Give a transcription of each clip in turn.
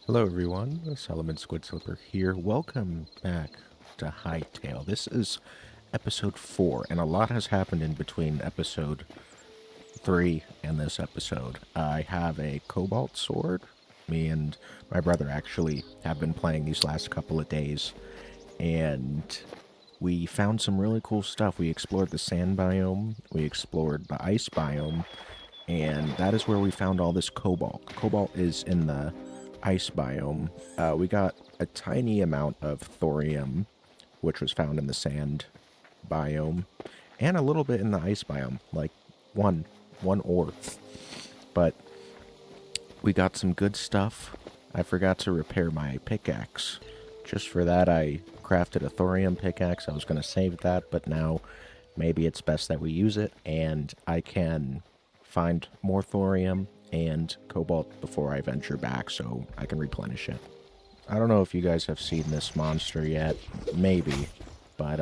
Hello everyone, Solomon Squid Slipper here. Welcome back to Hytale. This is episode 4, and a lot has happened in between episode 3 and this episode. I have a cobalt sword. Me and my brother actually have been playing these last couple of days, and we found some really cool stuff. We explored the sand biome, we explored the ice biome, and that is where we found all this cobalt. Cobalt is in the ice biome. We got a tiny amount of thorium, which was found in the sand biome, and a little bit in the ice biome, like one ore. But we got some good stuff. I forgot to repair my pickaxe. Just for that, I crafted a thorium pickaxe. I was going to save that, but now maybe it's best that we use it, and I can find more thorium and cobalt before I venture back so I can replenish it. I don't know if you guys have seen this monster yet. Maybe. But,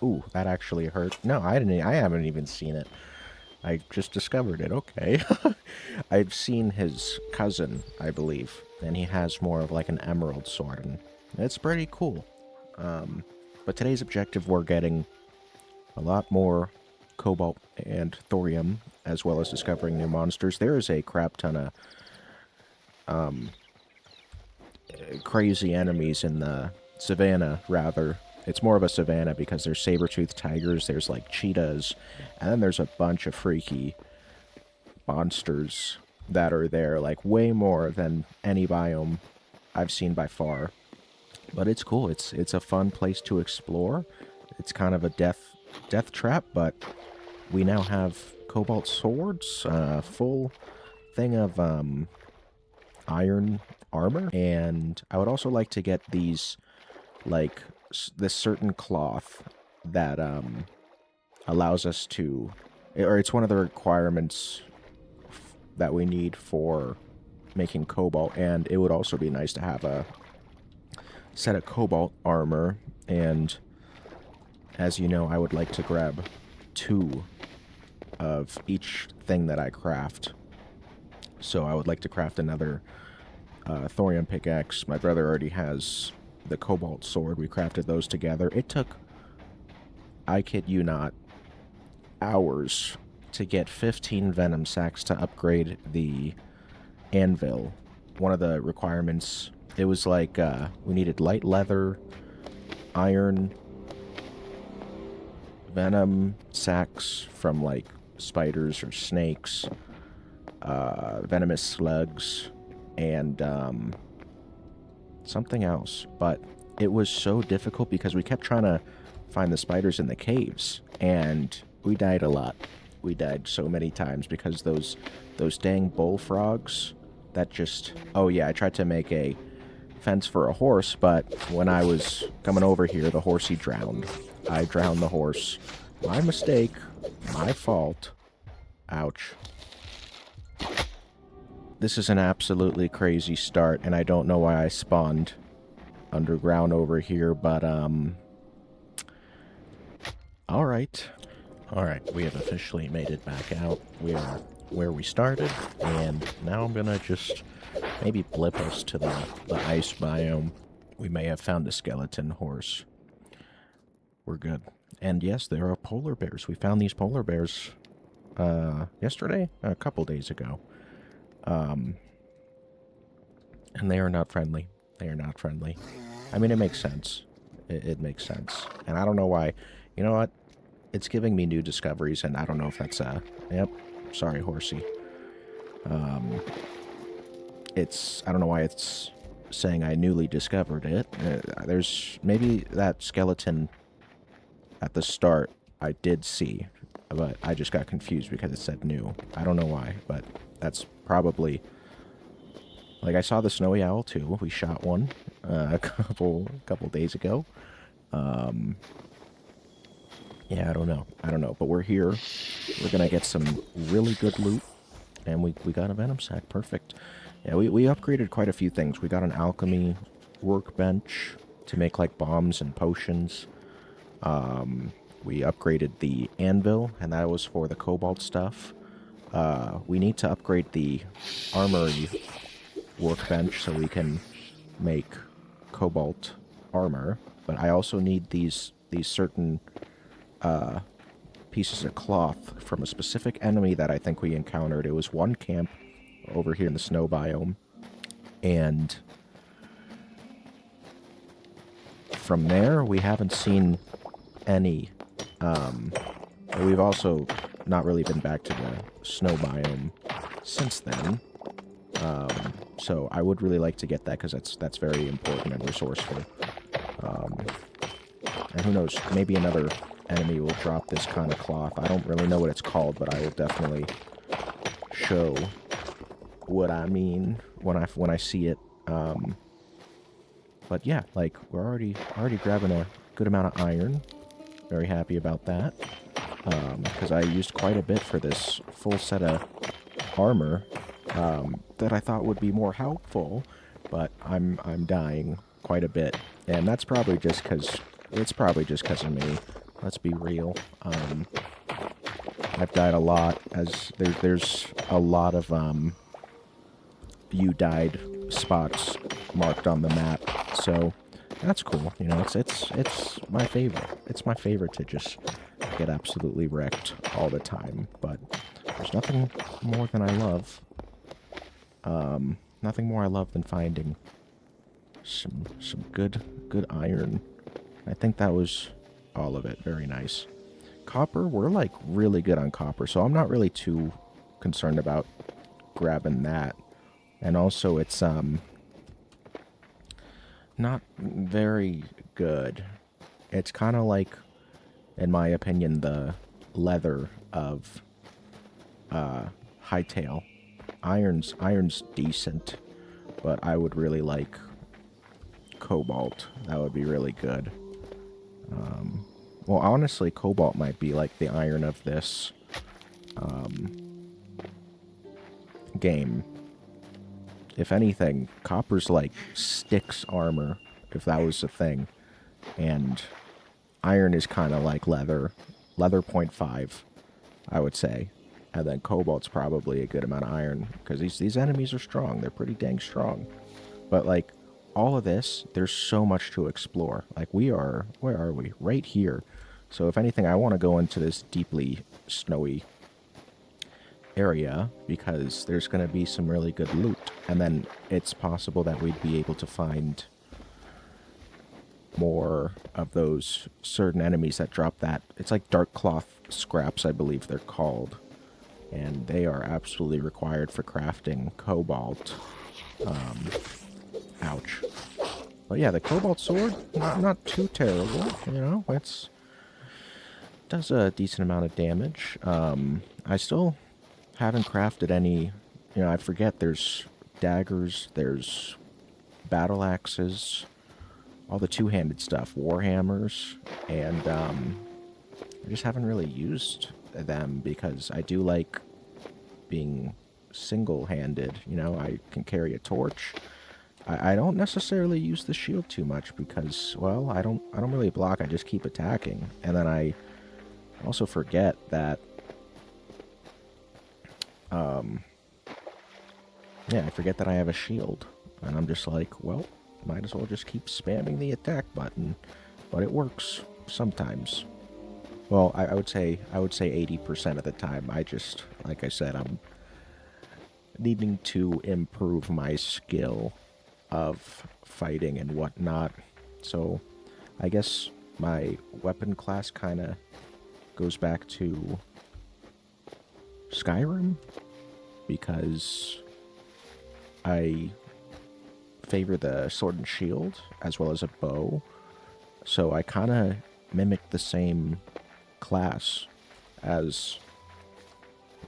ooh, that actually hurt. No, I haven't even seen it. I just discovered it. Okay. I've seen his cousin, I believe, and he has more of like an emerald sword, and it's pretty cool. But today's objective, we're getting a lot more cobalt and thorium, as well as discovering new monsters. There is a crap ton of crazy enemies in the savannah, rather. It's more of a savannah because there's saber-toothed tigers, there's like cheetahs, and then there's a bunch of freaky monsters that are there, like way more than any biome I've seen by far. But it's cool. It's a fun place to explore. It's kind of a death trap, but we now have cobalt swords, full thing of iron armor, and I would also like to get these, like, this certain cloth that allows us to, or it's one of the requirements that we need for making cobalt, and it would also be nice to have a set of cobalt armor, and as you know, I would like to grab 2 of each thing that I craft. So I would like to craft another thorium pickaxe. My brother already has the cobalt sword. We crafted those together. It took, I kid you not, hours to get 15 venom sacks to upgrade the anvil. One of the requirements, it was like we needed light leather, iron, venom sacks from like spiders or snakes, venomous slugs, and something else. But it was so difficult because we kept trying to find the spiders in the caves, and we died a lot. We died so many times because those dang bullfrogs that just... Oh yeah, I tried to make a fence for a horse, but when I was coming over here, the horsey drowned. I drowned the horse. My mistake. My fault. Ouch. This is an absolutely crazy start, and I don't know why I spawned underground over here, but, alright. Alright, we have officially made it back out. We are where we started, and now I'm gonna just maybe blip us to the ice biome. We may have found a skeleton horse. We're good. And yes, there are polar bears. We found these polar bears yesterday? A couple days ago. And they are not friendly. They are not friendly. I mean, it makes sense. It makes sense. And I don't know why. You know what? It's giving me new discoveries, and I don't know if that's Yep. Sorry, horsey. I don't know why it's saying I newly discovered it. There's maybe that skeleton at the start I did see, but I just got confused because it said new. I don't know why, but that's probably... Like, I saw the snowy owl too. We shot one a couple days ago. Yeah, I don't know. But we're here. We're gonna get some really good loot, and we got a venom sack. Perfect. Yeah, we upgraded quite a few things. We got an alchemy workbench to make like bombs and potions. We upgraded the anvil, and that was for the cobalt stuff. We need to upgrade the armory workbench so we can make cobalt armor, but I also need these certain pieces of cloth from a specific enemy that I think we encountered. It was one camp over here in the snow biome, and from there we haven't seen any. We've also not really been back to the snow biome since then. So I would really like to get that because that's very important and resourceful. And who knows, maybe another enemy will drop this kind of cloth. I don't really know what it's called, but I will definitely show what I mean when I see it. But yeah, like we're already grabbing a good amount of iron. Very happy about that. Because I used quite a bit for this full set of armor that I thought would be more helpful, but I'm dying quite a bit, and that's probably just because of me. Let's be real. I've died a lot, as there's a lot of you died spots marked on the map, so that's cool. You know, it's my favorite. It's my favorite to just get absolutely wrecked all the time, but there's nothing more than I love. Nothing more I love than finding some good iron. I think that was all of it. Very nice. Copper, we're like really good on copper, so I'm not really too concerned about grabbing that. And also it's not very good. It's kind of like, in my opinion, the leather of Hytale. Iron's decent, but I would really like cobalt. That would be really good. Well, honestly, cobalt might be like the iron of this game. If anything, copper's like Styx armor, if that was a thing. And iron is kind of like leather. Leather 0.5, I would say. And then cobalt's probably a good amount of iron, because these enemies are strong. They're pretty dang strong. But like, all of this, there's so much to explore. Like, where are we? Right here. So if anything, I want to go into this deeply snowy area, because there's going to be some really good loot. And then it's possible that we'd be able to find more of those certain enemies that drop that. It's like dark cloth scraps, I believe they're called. And they are absolutely required for crafting cobalt. Ouch. But yeah, the cobalt sword, not too terrible, you know, does a decent amount of damage. I still haven't crafted any, you know, I forget there's daggers, there's battle axes, all the two-handed stuff, warhammers, and I just haven't really used them because I do like being single-handed. You know, I can carry a torch. I don't necessarily use the shield too much because, well, I don't really block. I just keep attacking, and then I also forget that. Yeah, I forget that I have a shield, and I'm just like, well, might as well just keep spamming the attack button, but it works sometimes. Well, I would say 80% of the time. I just, like I said, I'm needing to improve my skill of fighting and whatnot. So, I guess my weapon class kind of goes back to Skyrim, because I favor the sword and shield as well as a bow. So I kind of mimic the same class as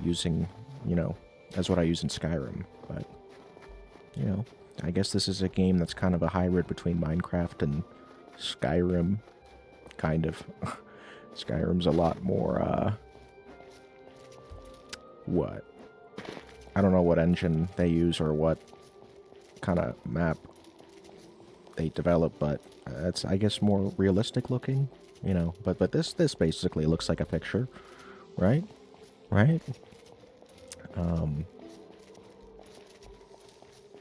using, you know, as what I use in Skyrim. But, you know, I guess this is a game that's kind of a hybrid between Minecraft and Skyrim, kind of. Skyrim's a lot more, what? I don't know what engine they use or what kind of map they develop, but it's, I guess, more realistic looking, you know. But this basically looks like a picture, right? Right?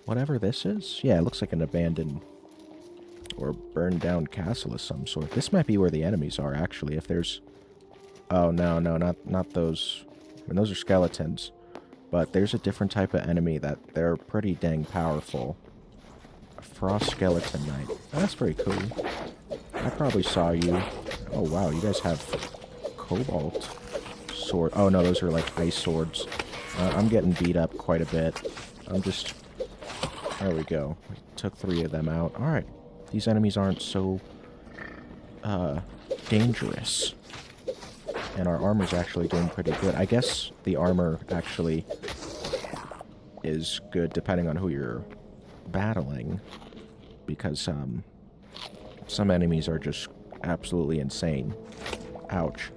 whatever this is. Yeah, it looks like an abandoned or burned down castle of some sort. This might be where the enemies are, actually, if there's... Oh, no, not those. I mean, those are skeletons. But there's a different type of enemy that they're pretty dang powerful. A frost skeleton knight. Oh, that's very cool. I probably saw you. Oh, wow, you guys have cobalt sword. Oh, no, those are like ice swords. I'm getting beat up quite a bit. I'm just... There we go. We took 3 of them out. Alright. These enemies aren't so... dangerous. And our armor's actually doing pretty good. I guess the armor actually is good depending on who you're battling. Because, some enemies are just absolutely insane. Ouch.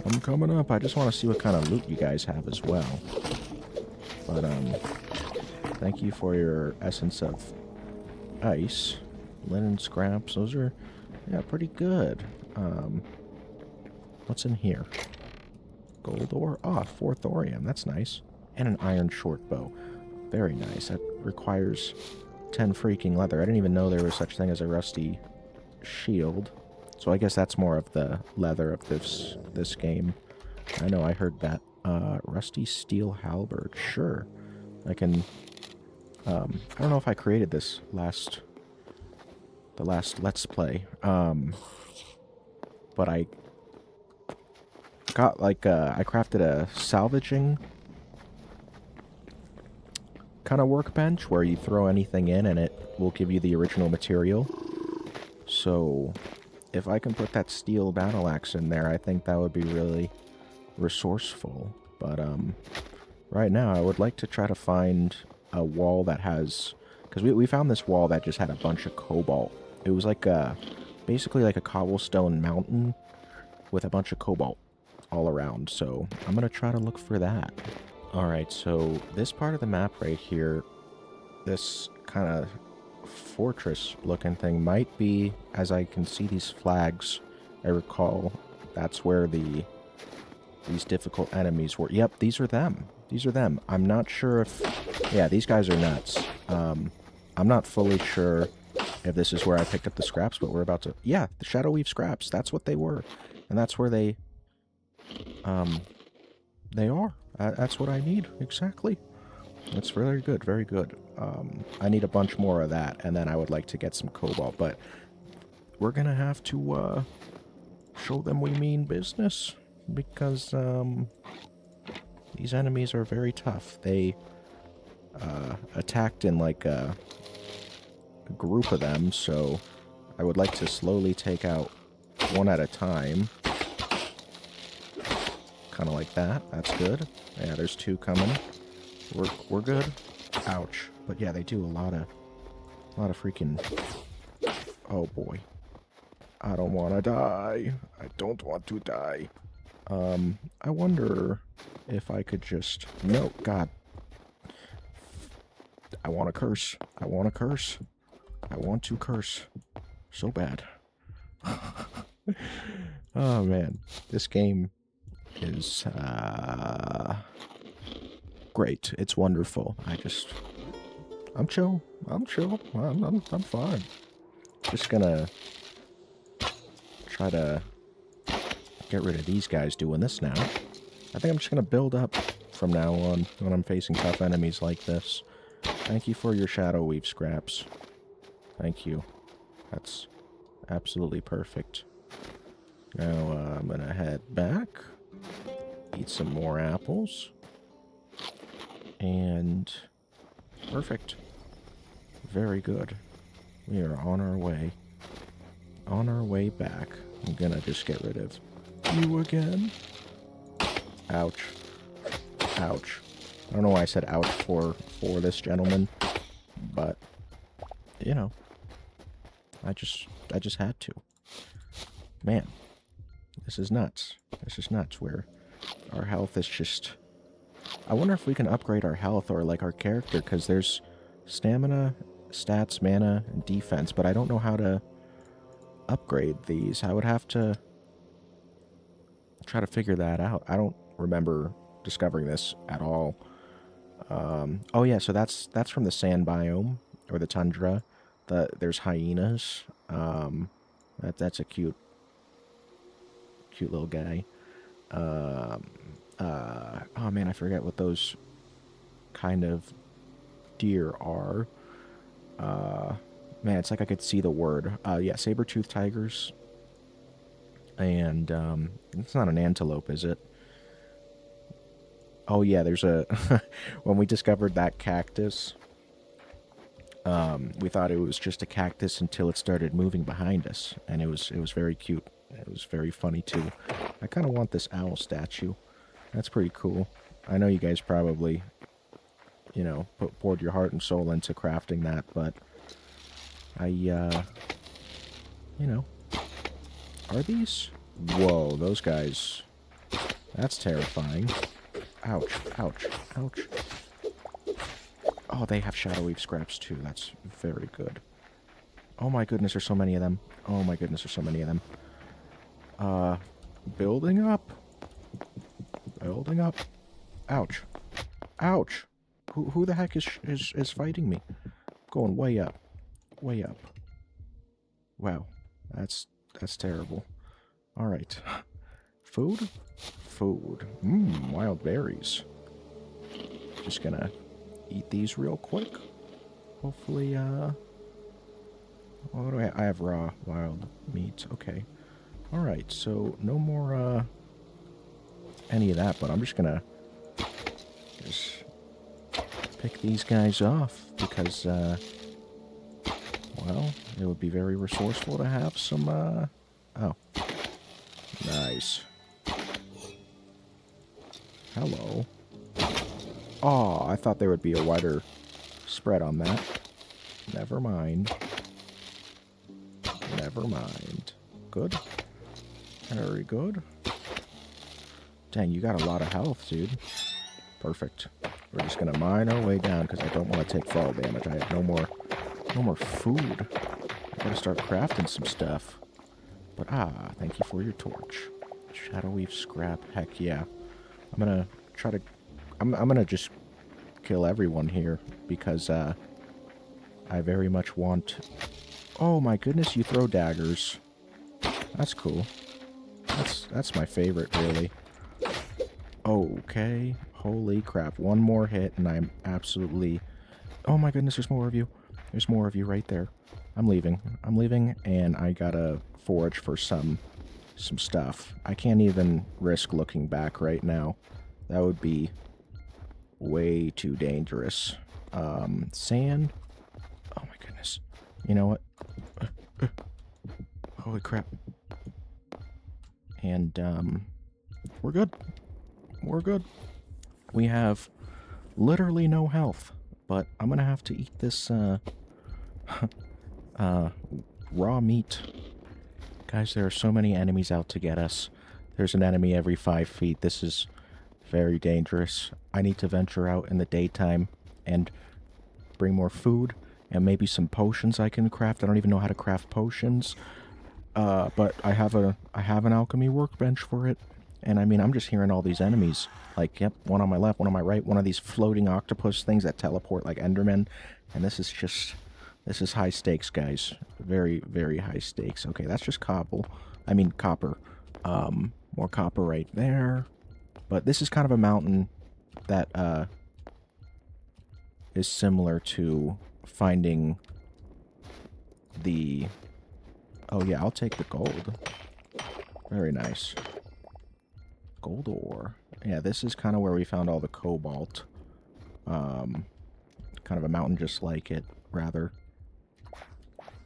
I'm coming up. I just want to see what kind of loot you guys have as well. But, thank you for your essence of ice. Linen scraps. Those are, yeah, pretty good. What's in here? Gold ore? Ah, 4 thorium. That's nice. And an iron short bow. Very nice. That requires 10 freaking leather. I didn't even know there was such thing as a rusty shield. So I guess that's more of the leather of this game. I know, I heard that. Rusty steel halberd. Sure. I can... I don't know if I created this the last Let's Play. But I got, like, I crafted a salvaging kind of workbench where you throw anything in and it will give you the original material. So, if I can put that steel battle axe in there, I think that would be really resourceful. But, right now I would like to try to find a wall that has... Because we found this wall that just had a bunch of cobalt. It was like a... basically like a cobblestone mountain with a bunch of cobalt all around. So I'm going to try to look for that. Alright, so this part of the map right here, this kind of fortress-looking thing might be, as I can see these flags, I recall, that's where these difficult enemies were. Yep, these are them. These are them. I'm not sure if... Yeah, these guys are nuts. I'm not fully sure if this is where I picked up the scraps, but we're about to... Yeah, the Shadow Weave scraps. That's what they were. And that's where they are. That's what I need. Exactly. That's very good. Very good. I need a bunch more of that, and then I would like to get some cobalt, but we're gonna have to, show them we mean business, because, these enemies are very tough. They, attacked in, like, a group of them, so I would like to slowly take out one at a time. Kind of like that. That's good. Yeah, there's 2 coming. We're good. Ouch. But yeah, they do a lot of freaking... Oh boy. I don't want to die. I don't want to die. I wonder if I could just... No, God. I want to curse. I want to curse. I want to curse. So bad. Oh man. This game is great. It's wonderful. I'm chill. I'm chill. I'm fine. Just gonna try to get rid of these guys doing this now. I think I'm just gonna build up from now on when I'm facing tough enemies like this. Thank you for your Shadow Weave scraps. Thank you. That's absolutely perfect. Now I'm gonna head back. Eat some more apples. And... perfect. Very good. We are on our way. On our way back. I'm gonna just get rid of you again. Ouch. Ouch. I don't know why I said ouch for this gentleman. But, you know. I just had to. Man. This is nuts. This is nuts where our health is just... I wonder if we can upgrade our health or, like, our character, because there's stamina, stats, mana, and defense, but I don't know how to upgrade these. I would have to try to figure that out. I don't remember discovering this at all Oh yeah, so that's from the sand biome or the tundra. There's hyenas. That's a cute little guy. Um, oh man, I forget what those kind of deer are. Uh, Man, it's like I could see the word. Yeah, saber-toothed tigers. And it's not an antelope, is it? Oh yeah, there's a. When we discovered that cactus, we thought it was just a cactus until it started moving behind us, and it was very cute. It was very funny too. I kind of want this owl statue. That's pretty cool. I know you guys probably, poured your heart and soul into crafting that, but you know, are these? Whoa, those guys. That's terrifying. Ouch, ouch, ouch. Oh, they have shadow weave scraps too. That's very good. Oh my goodness, there's so many of them. Oh my goodness, there's so many of them. Uh, building up. Building up. Ouch. Ouch. Who the heck is fighting me? Going way up. Way up. Wow. That's terrible. Alright. Food? Food. Mmm, wild berries. Just gonna eat these real quick. Hopefully, what do I have raw wild meat. Okay. Alright, so no more, any of that, but I'm just gonna just pick these guys off because, well, it would be very resourceful to have some, oh. Nice. Hello. Oh, I thought there would be a wider spread on that. Never mind. Never mind. Good. Very good. Dang, you got a lot of health, dude. Perfect. We're just gonna mine our way down because I don't want to take fall damage. I have no more food. I gotta start crafting some stuff. But thank you for your torch. Shadow weave scrap. Heck yeah. I'm gonna try to. I'm gonna just kill everyone here because I very much want. Oh my goodness! You throw daggers. That's cool. That's my favorite, really. Okay. Holy crap! One more hit, and I'm absolutely. Oh my goodness! There's more of you. There's more of you right there. I'm leaving. I'm leaving, and I gotta forage for some stuff. I can't even risk looking back right now. That would be way too dangerous. Sand. Oh my goodness. You know what? Holy crap. And, we're good. We're good. We have literally no health, but I'm gonna have to eat this, raw meat. Guys, there are so many enemies out to get us. There's an enemy every 5 feet. This is very dangerous. I need to venture out in the daytime and bring more food and maybe some potions I can craft. I don't even know how to craft potions. But I have an alchemy workbench for it. And I mean, I'm just hearing all these enemies. Like, yep, one on my left, one on my right, one of these floating octopus things that teleport like Endermen. And this is high stakes, guys. Very, very high stakes. Okay, that's just copper. More copper right there. But this is kind of a mountain that, is similar to finding the... Oh yeah, I'll take the gold. Very nice. Gold ore. Yeah, this is kind of where we found all the cobalt. Kind of a mountain just like it, rather.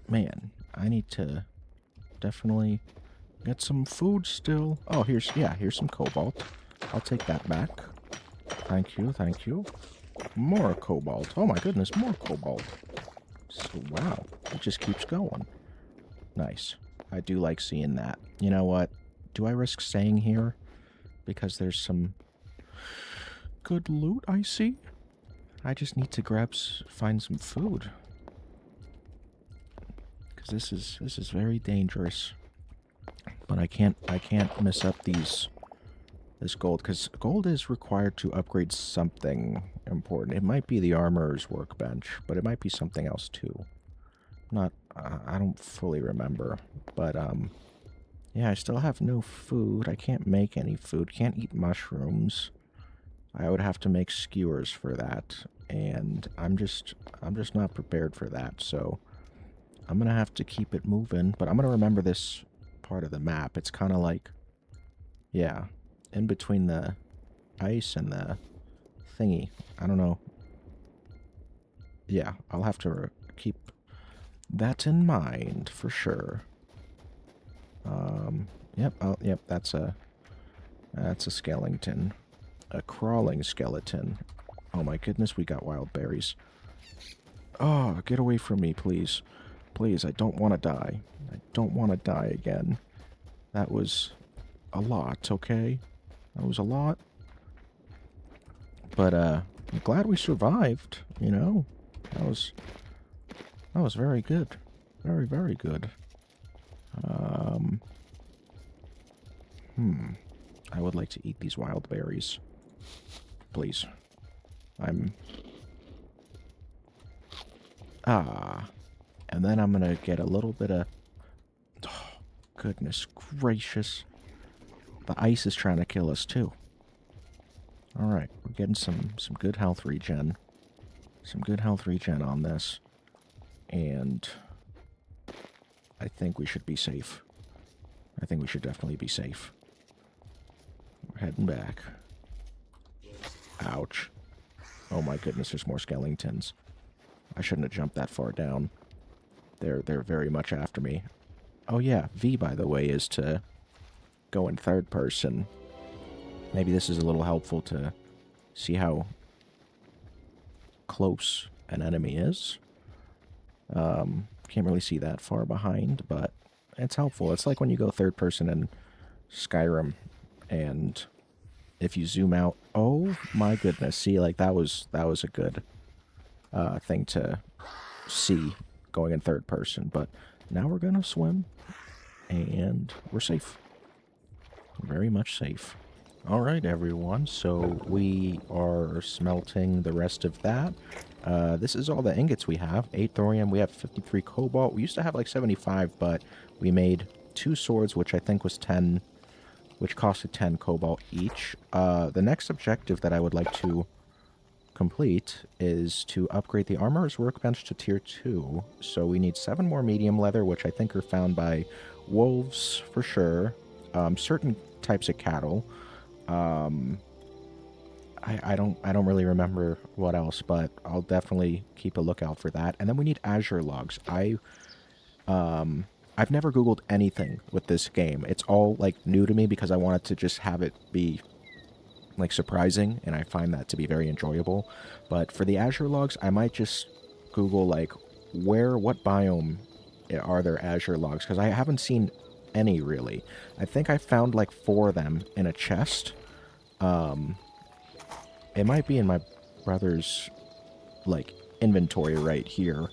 Man, I need to definitely get some food still. Oh, here's some cobalt. I'll take that back. Thank you, thank you. More cobalt. Oh my goodness, more cobalt. So, wow, it just keeps going. Nice. I do like seeing that. You know what? Do I risk staying here? Because there's some good loot I see. I just need to find some food. Because this is very dangerous. But I can't mess up this gold, because gold is required to upgrade something. important. It might be the armorer's workbench, but it might be something else too. Not, I don't fully remember, but yeah, I still have no food. I can't make any food. Can't eat mushrooms. I would have to make skewers for that, and I'm just not prepared for that. So I'm gonna have to keep it moving. But I'm gonna remember this part of the map. It's kind of like, yeah, in between the ice and the thingy. I don't know. Yeah, I'll have to keep that in mind for sure. Yep, yep, that's a skeleton. A crawling skeleton. Oh my goodness, we got wild berries. Oh, get away from me, please. Please, I don't want to die. I don't want to die again. That was a lot, okay? That was a lot. But, I'm glad we survived, you know? That was very good. Very, very good. I would like to eat these wild berries. Please. And then I'm gonna get a little bit of... Oh, goodness gracious. The ice is trying to kill us, too. Alright, we're getting some good health regen. Some good health regen on this. And I think we should be safe. I think we should definitely be safe. We're heading back. Ouch. Oh my goodness, there's more skeletons. I shouldn't have jumped that far down. They're very much after me. Oh yeah, V, by the way, is to go in third person. Maybe this is a little helpful to see how close an enemy is. Can't really see that far behind, but it's helpful. It's like when you go third person in Skyrim, and if you zoom out, oh my goodness, see, like that was a good thing to see going in third person. But now we're gonna swim, and we're safe. Very much safe. All right, everyone, so we are smelting the rest of that. This is all the ingots we have. 8 thorium, we have 53 cobalt. We used to have like 75, but we made 2 swords, which I think was 10, which costed 10 cobalt each. The next objective that I would like to complete is to upgrade the armorer's workbench to tier 2. So we need 7 more medium leather, which I think are found by wolves for sure. Certain types of cattle. I don't really remember what else, but I'll definitely keep a lookout for that. And then we need azure logs. I've never Googled anything with this game. It's all like new to me because I wanted to just have it be like surprising, and I find that to be very enjoyable. But for the azure logs, I might just Google like what biome are there azure logs, because I haven't seen any really. I think I found like 4 of them in a chest. It might be in my brother's like inventory right here,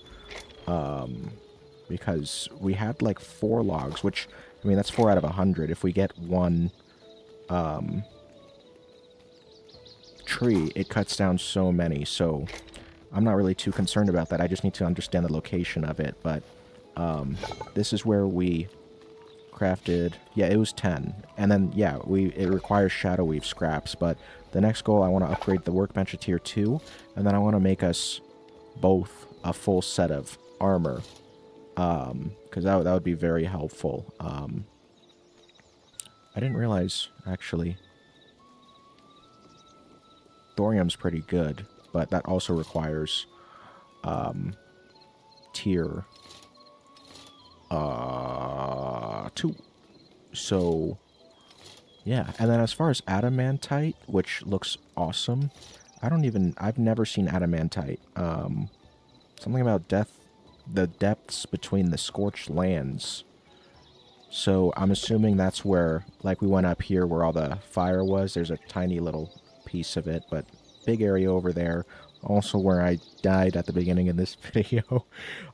because we had like 4 logs, which I mean that's 4 out of 100. If we get 1 tree, it cuts down so many, so I'm not really too concerned about that. I just need to understand the location of it. But this is where we crafted, yeah, it was 10, and then yeah, it requires shadow weave scraps. But the next goal, I want to upgrade the workbench to tier 2, and then I want to make us both a full set of armor, because that would be very helpful. I didn't realize actually thorium's pretty good, but that also requires tier 2. So yeah, and then as far as adamantite, which looks awesome, I've never seen adamantite. Something about the depths between the scorched lands. So I'm assuming that's where, like we went up here where all the fire was, there's a tiny little piece of it, but big area over there. Also where I died at the beginning of this video.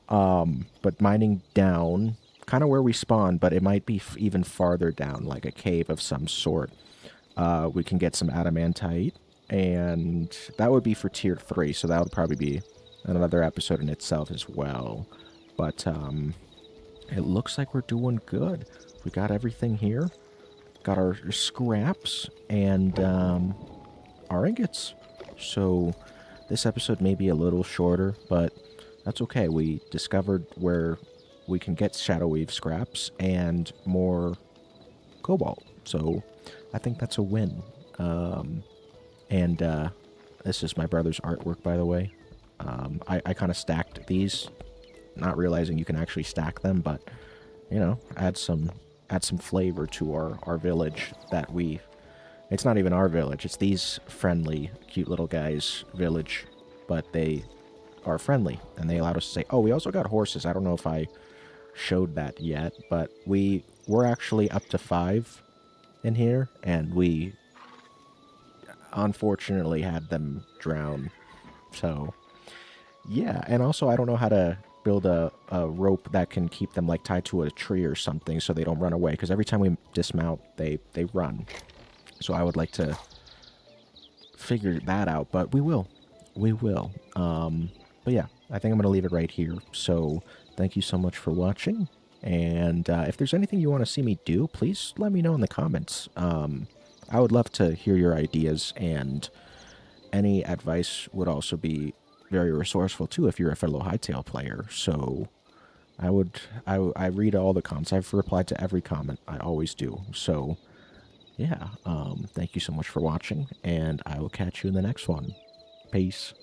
But mining down, kind of where we spawned, but it might be even farther down, like a cave of some sort. We can get some adamantite, and that would be for tier 3, so that would probably be another episode in itself as well. But it looks like we're doing good. We got everything here. Got our scraps and our ingots. So this episode may be a little shorter, but that's okay. We discovered where we can get Shadow Weave scraps and more cobalt. So I think that's a win. And this is my brother's artwork, by the way. I kind of stacked these, not realizing you can actually stack them, but you know, add some flavor to our village that we. It's not even our village. It's these friendly, cute little guys' village, but they are friendly and they allowed us to say, "Oh, we also got horses." I don't know if I showed that yet, but we're actually up to 5 in here, and we unfortunately had them drown. So yeah, and also I don't know how to build a rope that can keep them like tied to a tree or something so they don't run away, because every time we dismount they run. So I would like to figure that out, but we will. But yeah, I think I'm going to leave it right here. So thank you so much for watching. And if there's anything you want to see me do, please let me know in the comments. I would love to hear your ideas, and any advice would also be very resourceful too if you're a fellow Hytale player. So I read all the comments. I've replied to every comment. I always do. So yeah, thank you so much for watching, and I will catch you in the next one. Peace.